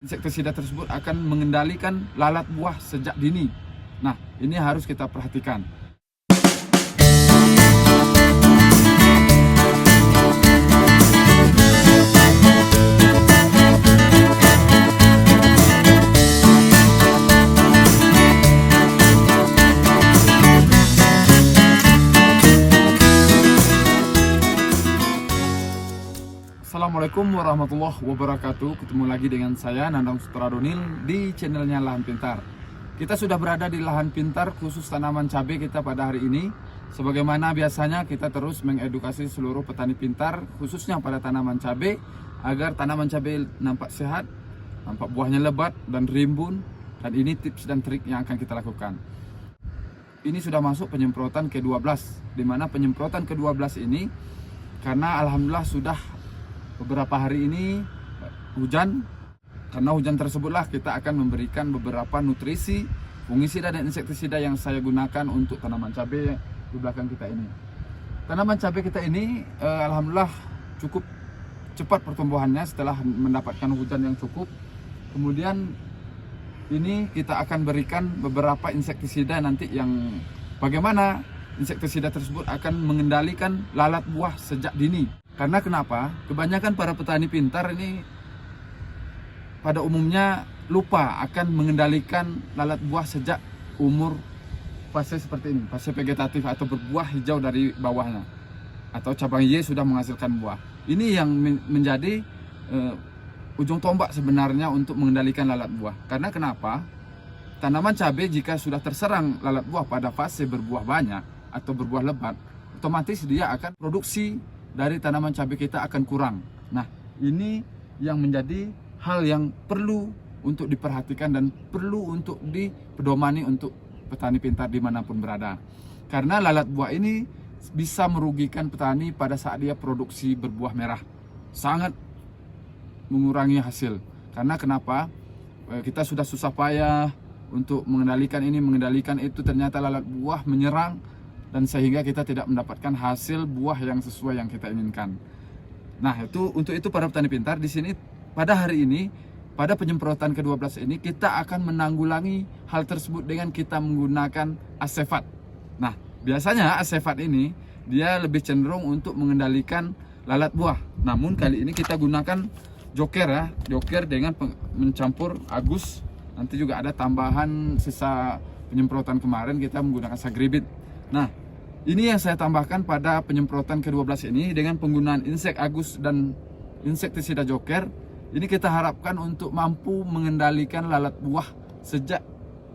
Insektisida tersebut akan mengendalikan lalat buah sejak dini. Nah, ini harus kita perhatikan. Assalamualaikum warahmatullahi wabarakatuh. Ketemu lagi dengan saya Nandang Sutradonil di channelnya Lahan Pintar. Kita sudah berada di Lahan Pintar khusus tanaman cabai kita pada hari ini. Sebagaimana biasanya kita terus mengedukasi seluruh petani pintar khususnya pada tanaman cabai agar tanaman cabai nampak sehat, nampak buahnya lebat dan rimbun. Dan ini tips dan trik yang akan kita lakukan. Ini sudah masuk penyemprotan ke-12, di mana penyemprotan ke-12 ini karena alhamdulillah sudah beberapa hari ini hujan. Karena hujan tersebutlah kita akan memberikan beberapa nutrisi, fungisida dan insektisida yang saya gunakan untuk tanaman cabai di belakang kita ini. Tanaman cabai kita ini alhamdulillah cukup cepat pertumbuhannya setelah mendapatkan hujan yang cukup. Kemudian ini kita akan berikan beberapa insektisida nanti yang bagaimana insektisida tersebut akan mengendalikan lalat buah sejak dini. Karena kenapa? Kebanyakan para petani pintar ini pada umumnya lupa akan mengendalikan lalat buah sejak umur fase seperti ini, fase vegetatif atau berbuah hijau dari bawahnya, atau cabang Y sudah menghasilkan buah. Ini yang menjadi ujung tombak sebenarnya untuk mengendalikan lalat buah. Karena kenapa? Tanaman cabai jika sudah terserang lalat buah pada fase berbuah banyak atau berbuah lebat, otomatis dia akan produksi dari tanaman cabai kita akan kurang. Nah, ini yang menjadi hal yang perlu untuk diperhatikan dan perlu untuk dipedomani untuk petani pintar dimanapun berada. Karena lalat buah ini bisa merugikan petani pada saat dia produksi berbuah merah. Sangat mengurangi hasil. Karena kenapa? Kita sudah susah payah untuk mengendalikan ini, mengendalikan itu, ternyata lalat buah menyerang dan sehingga kita tidak mendapatkan hasil buah yang sesuai yang kita inginkan. Nah, untuk itu para petani pintar di sini pada hari ini, pada penyemprotan ke-12 ini kita akan menanggulangi hal tersebut dengan kita menggunakan asefat. Nah, biasanya asefat ini dia lebih cenderung untuk mengendalikan lalat buah. Namun kali ini kita gunakan joker ya, joker dengan mencampur agus. Nanti juga ada tambahan sisa penyemprotan kemarin kita menggunakan sagribit. Nah, ini yang saya tambahkan pada penyemprotan ke-12 ini dengan penggunaan insek agus dan insektisida joker. Ini kita harapkan untuk mampu mengendalikan lalat buah sejak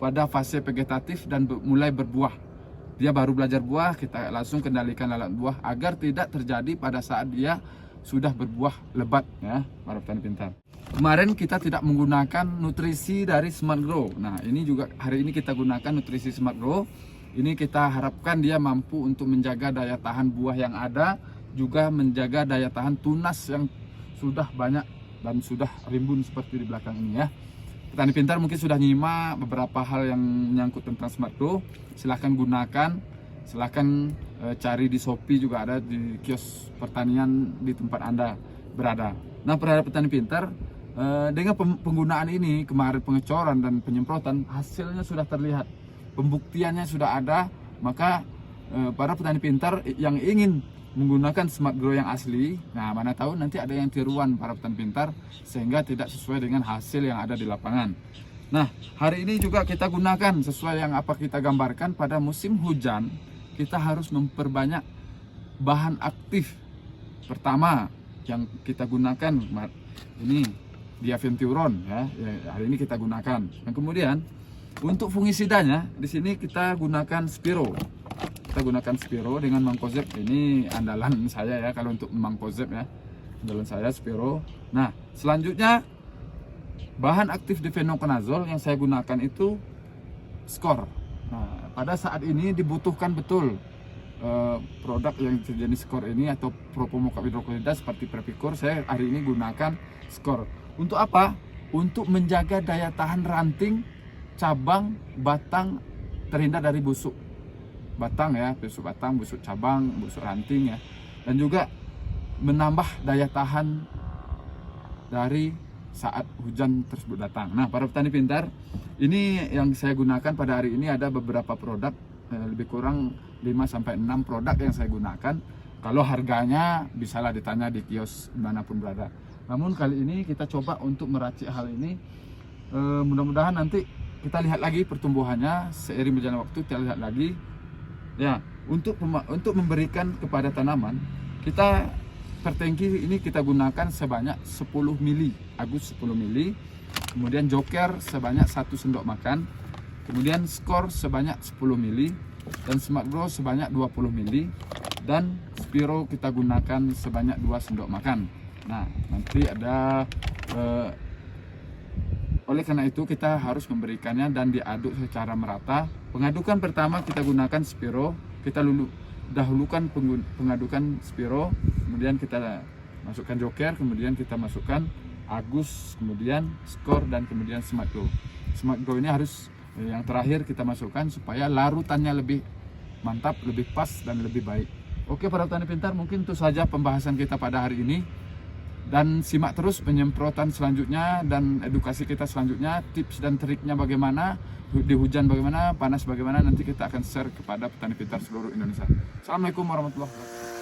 pada fase vegetatif dan mulai berbuah. Dia baru belajar buah, kita langsung kendalikan lalat buah agar tidak terjadi pada saat dia sudah berbuah lebat ya, para petani pintar. Kemarin kita tidak menggunakan nutrisi dari Smart Grow. Nah, ini juga hari ini kita gunakan nutrisi Smart Grow. Ini kita harapkan dia mampu untuk menjaga daya tahan buah yang ada, juga menjaga daya tahan tunas yang sudah banyak dan sudah rimbun seperti di belakang ini ya. Petani pintar mungkin sudah nyimak beberapa hal yang menyangkut tentang Smart Grow. Silahkan gunakan, silahkan cari di Shopee, juga ada di kios pertanian di tempat Anda berada. Nah, para petani pintar, dengan penggunaan ini kemarin pengecoran dan penyemprotan hasilnya sudah terlihat. Pembuktiannya sudah ada, maka para petani pintar yang ingin menggunakan Smart Grow yang asli, nah mana tahu nanti ada yang tiruan para petani pintar sehingga tidak sesuai dengan hasil yang ada di lapangan. Nah, hari ini juga kita gunakan sesuai yang apa kita gambarkan. Pada musim hujan kita harus memperbanyak bahan aktif. Pertama yang kita gunakan ini diaventuron ya, hari ini kita gunakan. Dan kemudian untuk fungisidanya di sini kita gunakan Spiro. Kita gunakan Spiro dengan Mancozeb. Ini andalan saya ya kalau untuk Mancozeb ya. Andalan saya Spiro. Nah, selanjutnya bahan aktif difenoconazole yang saya gunakan itu Skor. Nah, pada saat ini dibutuhkan betul produk yang sejenis Skor ini atau Propomocap hidroklorida seperti Previcor. Saya hari ini gunakan Skor. Untuk apa? Untuk menjaga daya tahan ranting, cabang, batang terhindar dari busuk batang ya, busuk batang, busuk cabang, busuk ranting ya, dan juga menambah daya tahan dari saat hujan tersebut datang. Nah, para petani pintar, ini yang saya gunakan pada hari ini ada beberapa produk, lebih kurang 5-6 produk yang saya gunakan. Kalau harganya bisalah ditanya di kios dimanapun berada. Namun kali ini kita coba untuk meracik hal ini. Mudah-mudahan nanti kita lihat lagi pertumbuhannya seiring berjalan waktu, kita lihat lagi. Ya, untuk memberikan kepada tanaman, kita per tangki ini kita gunakan sebanyak 10 mili, Agus 10 mili, kemudian Joker sebanyak 1 sendok makan, kemudian Skor sebanyak 10 mili, dan Smart Grow sebanyak 20 mili, dan Spiro kita gunakan sebanyak 2 sendok makan. Nah, nanti ada oleh karena itu kita harus memberikannya dan diaduk secara merata. Pengadukan pertama kita gunakan Spiro, kita dahulukan pengadukan Spiro, kemudian kita masukkan Joker, kemudian kita masukkan Agus, kemudian Skor, dan kemudian Smart Grow. Smart Grow ini harus yang terakhir kita masukkan supaya larutannya lebih mantap, lebih pas, dan lebih baik. Oke para petani pintar, mungkin itu saja pembahasan kita pada hari ini. Dan simak terus penyemprotan selanjutnya dan edukasi kita selanjutnya, tips dan triknya bagaimana, di hujan bagaimana, panas bagaimana, nanti kita akan share kepada petani pintar seluruh Indonesia. Assalamualaikum warahmatullahi wabarakatuh.